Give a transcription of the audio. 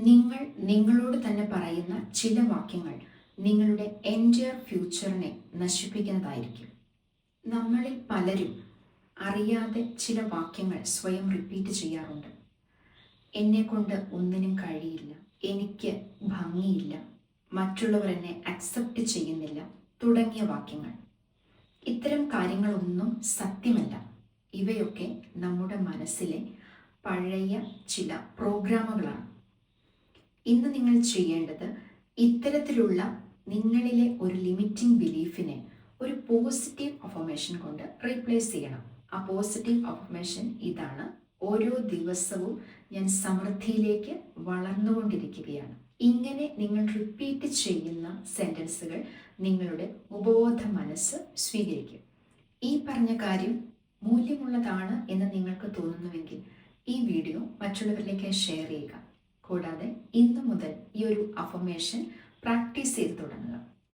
നിങ്ങൾ നിങ്ങളോട് തന്നെ പറയുന്ന ചില വാക്യങ്ങൾ നിങ്ങളുടെ എൻറ്റയർ ഫ്യൂച്ചറിനെ നശിപ്പിക്കുന്നതായിരിക്കും. നമ്മളിൽ പലരും അറിയാതെ ചില വാക്യങ്ങൾ സ്വയം റിപ്പീറ്റ് ചെയ്യാറുണ്ട്. എന്നെക്കൊണ്ട് ഒന്നിനും കഴിയില്ല, എനിക്ക് ഭംഗിയില്ല, മറ്റുള്ളവർ എന്നെ അക്സെപ്റ്റ് ചെയ്യുന്നില്ല തുടങ്ങിയ വാക്യങ്ങൾ. ഇത്തരം കാര്യങ്ങളൊന്നും സത്യമല്ല. ഇവയൊക്കെ നമ്മുടെ മനസ്സിലെ പഴയ ചില പ്രോഗ്രാമുകളാണ്. ഇന്ന് നിങ്ങൾ ചെയ്യേണ്ടത് ഇത്തരത്തിലുള്ള നിങ്ങളിലെ ഒരു ലിമിറ്റിംഗ് ബിലീഫിനെ ഒരു പോസിറ്റീവ് അഫർമേഷൻ കൊണ്ട് റീപ്ലേസ് ചെയ്യണം. ആ പോസിറ്റീവ് അഫർമേഷൻ ഇതാണ്: ഓരോ ദിവസവും ഞാൻ സമൃദ്ധിയിലേക്ക് വളർന്നുകൊണ്ടിരിക്കുകയാണ്. ഇങ്ങനെ നിങ്ങൾ റിപ്പീറ്റ് ചെയ്യുന്ന സെൻറ്റൻസുകൾ നിങ്ങളുടെ ഉപബോധ മനസ്സ് സ്വീകരിക്കും. ഈ പറഞ്ഞ കാര്യം മൂല്യമുള്ളതാണ് എന്ന് നിങ്ങൾക്ക് തോന്നുന്നുവെങ്കിൽ ഈ വീഡിയോ മറ്റുള്ളവരിലേക്ക് ഷെയർ ചെയ്യുക. കൂടാതെ ഇന്നു മുതൽ ഈ ഒരു അഫർമേഷൻ പ്രാക്ടീസ് ചെയ്ത് തുടങ്ങുക.